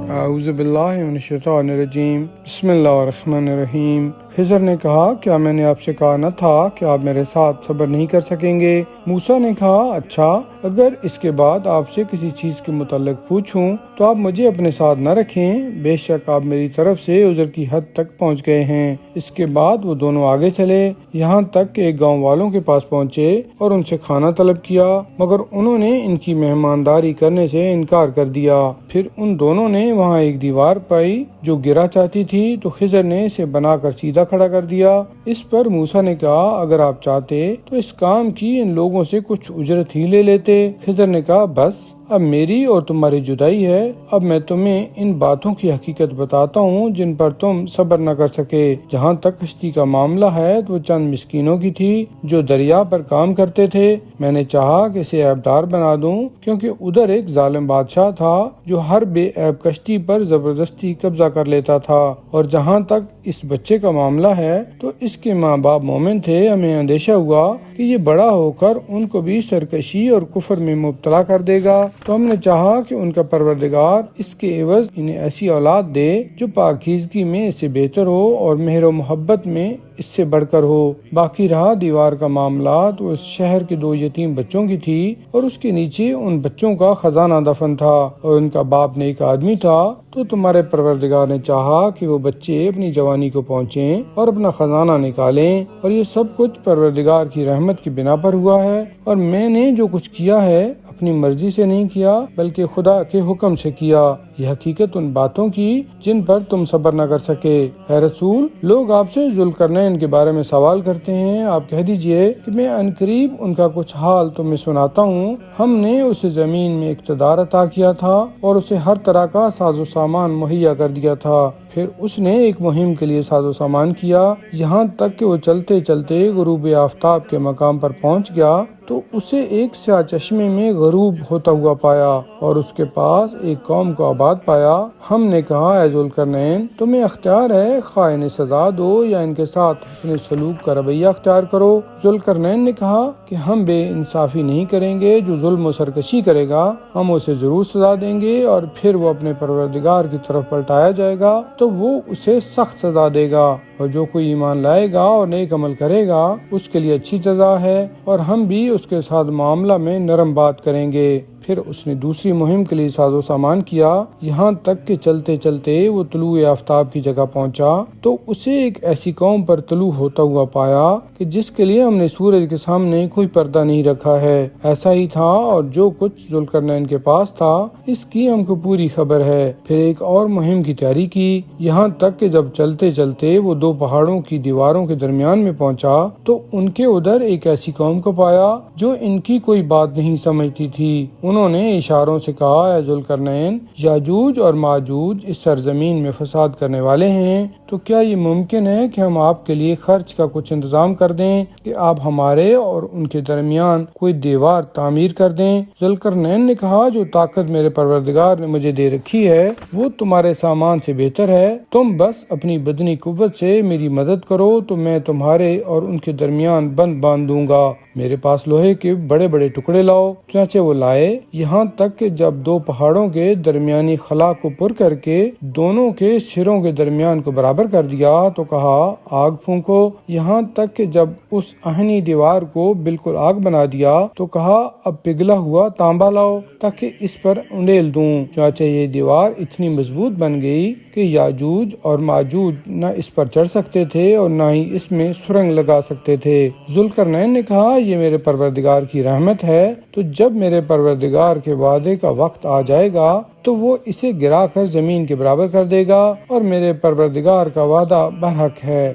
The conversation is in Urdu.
اعوذ باللہ من الشیطان الرجیم، بسم اللہ الرحمن الرحیم۔ خضر نے کہا، کیا میں نے آپ سے کہا نہ تھا کہ آپ میرے ساتھ صبر نہیں کر سکیں گے؟ موسیٰ نے کہا، اچھا، اگر اس کے بعد آپ سے کسی چیز کے متعلق پوچھوں تو آپ مجھے اپنے ساتھ نہ رکھیں، بے شک آپ میری طرف سے عذر کی حد تک پہنچ گئے ہیں۔ اس کے بعد وہ دونوں آگے چلے، یہاں تک کہ ایک گاؤں والوں کے پاس پہنچے اور ان سے کھانا طلب کیا، مگر انہوں نے ان کی مہمانداری کرنے سے انکار کر دیا۔ پھر ان دونوں نے وہاں ایک دیوار پائی جو گرا چاہتی تھی، تو خضر نے اسے بنا کر سیدھا کھڑا کر دیا۔ اس پر موسیٰ نے کہا، اگر آپ چاہتے تو اس کام کی ان لوگوں سے کچھ اجرت ہی لے لیتے۔ خضر نے کہا، بس اب میری اور تمہاری جدائی ہے، اب میں تمہیں ان باتوں کی حقیقت بتاتا ہوں جن پر تم صبر نہ کر سکے۔ جہاں تک کشتی کا معاملہ ہے تو وہ چند مسکینوں کی تھی جو دریا پر کام کرتے تھے۔ میں نے چاہا کہ اسے عیبدار بنا دوں، کیونکہ ادھر ایک ظالم بادشاہ تھا جو ہر بے عیب کشتی پر زبردستی قبضہ کر لیتا تھا، اور جہاں تک اس بچے کا معاملہ ہے تو اس کے ماں باپ مومن تھے۔ ہمیں اندیشہ ہوا کہ یہ بڑا ہو کر ان کو بھی سرکشی اور کفر میں مبتلا کر دے گا، تو ہم نے چاہا کہ ان کا پروردگار اس کے عوض انہیں ایسی اولاد دے جو پاکیزگی میں اس سے بہتر ہو اور مہر و محبت میں اس سے بڑھ کر ہو۔ باقی رہا دیوار کا معاملہ تو اس شہر کے 2 یتیم بچوں کی تھی، اور اس کے نیچے ان بچوں کا خزانہ دفن تھا، اور ان کا باپ نیک آدمی تھا۔ تو تمہارے پروردگار نے چاہا کہ وہ بچے اپنی جوانی کو پہنچیں اور اپنا خزانہ نکالیں، اور یہ سب کچھ پروردگار کی رحمت کی بنا پر ہوا ہے، اور میں نے جو کچھ کیا ہے اپنی مرضی سے نہیں کیا بلکہ خدا کے حکم سے کیا۔ یہ حقیقت ان باتوں کی جن پر تم صبر نہ کر سکے۔ اے رسول، لوگ آپ سے ذوالقرنین کے بارے میں سوال کرتے ہیں، آپ کہہ دیجئے کہ میں عنقریب ان کا کچھ حال تمہیں سناتا ہوں۔ ہم نے اسے زمین میں اقتدار عطا کیا تھا اور اسے ہر طرح کا ساز و سامان مہیا کر دیا تھا۔ پھر اس نے ایک مہم کے لیے ساز و سامان کیا، یہاں تک کہ وہ چلتے چلتے غروب آفتاب کے مقام پر پہنچ گیا تو اسے ایک سیاہ چشمے میں غروب ہوتا ہوا پایا، اور اس کے پاس ایک قوم کو آباد پایا۔ ہم نے کہا، اے ذوالقرنین، تمہیں اختیار ہے، خواہ انہیں سزا دو یا ان کے ساتھ حسن سلوک کا رویہ اختیار کرو۔ ذوالقرنین نے کہا کہ ہم بے انصافی نہیں کریں گے، جو ظلم و سرکشی کرے گا ہم اسے ضرور سزا دیں گے، اور پھر وہ اپنے پروردگار کی طرف پلٹایا جائے گا تو وہ اسے سخت سزا دے گا، اور جو کوئی ایمان لائے گا اور نیک عمل کرے گا اس کے لیے اچھی جزا ہے، اور ہم بھی اس کے ساتھ معاملہ میں نرم بات کریں گے۔ پھر اس نے دوسری مہم کے لیے ساز و سامان کیا، یہاں تک کہ چلتے چلتے وہ طلوع آفتاب کی جگہ پہنچا تو اسے ایک ایسی قوم پر طلوع ہوتا ہوا پایا کہ جس کے لیے ہم نے سورج کے سامنے کوئی پردہ نہیں رکھا ہے۔ ایسا ہی تھا، اور جو کچھ ذوالقرنین کے پاس تھا اس کی ہم کو پوری خبر ہے۔ پھر ایک اور مہم کی تیاری کی، یہاں تک کہ جب چلتے چلتے وہ 2 پہاڑوں کی دیواروں کے درمیان میں پہنچا تو ان کے ادھر ایک ایسی قوم کو پایا جو ان کی کوئی بات نہیں سمجھتی تھی۔ انہوں نے اشاروں سے کہا، اے ذوالقرنین، یاجوج اور ماجوج اس سرزمین میں فساد کرنے والے ہیں، تو کیا یہ ممکن ہے کہ ہم آپ کے لیے خرچ کا کچھ انتظام کر دیں کہ آپ ہمارے اور ان کے درمیان کوئی دیوار تعمیر کر دیں؟ ذوالقرنین نے کہا، جو طاقت میرے پروردگار نے مجھے دے رکھی ہے وہ تمہارے سامان سے بہتر ہے، تم بس اپنی بدنی قوت سے میری مدد کرو تو میں تمہارے اور ان کے درمیان بند باندھ دوں گا۔ میرے پاس لوہے کے بڑے بڑے ٹکڑے لاؤ۔ چنانچہ وہ لائے، یہاں تک کہ جب 2 پہاڑوں کے درمیانی خلا کو پر کر کے دونوں کے سروں کے درمیان کو برابر کر دیا تو کہا، آگ پھونکو۔ یہاں تک کہ جب اس آہنی دیوار کو بالکل آگ بنا دیا تو کہا، اب پگھلا ہوا تانبا لاؤ تاکہ اس پر انڈیل دوں۔ چنانچہ یہ دیوار اتنی مضبوط بن گئی کہ یاجوج اور ماجوج نہ اس پر چڑھ سکتے تھے اور نہ ہی اس میں سرنگ لگا سکتے تھے۔ ذوالقرنین نے کہا، یہ میرے پروردگار کی رحمت ہے، تو جب میرے پروردگار کے وعدے کا وقت آ جائے گا تو وہ اسے گرا کر زمین کے برابر کر دے گا، اور میرے پروردگار کا وعدہ برحق ہے۔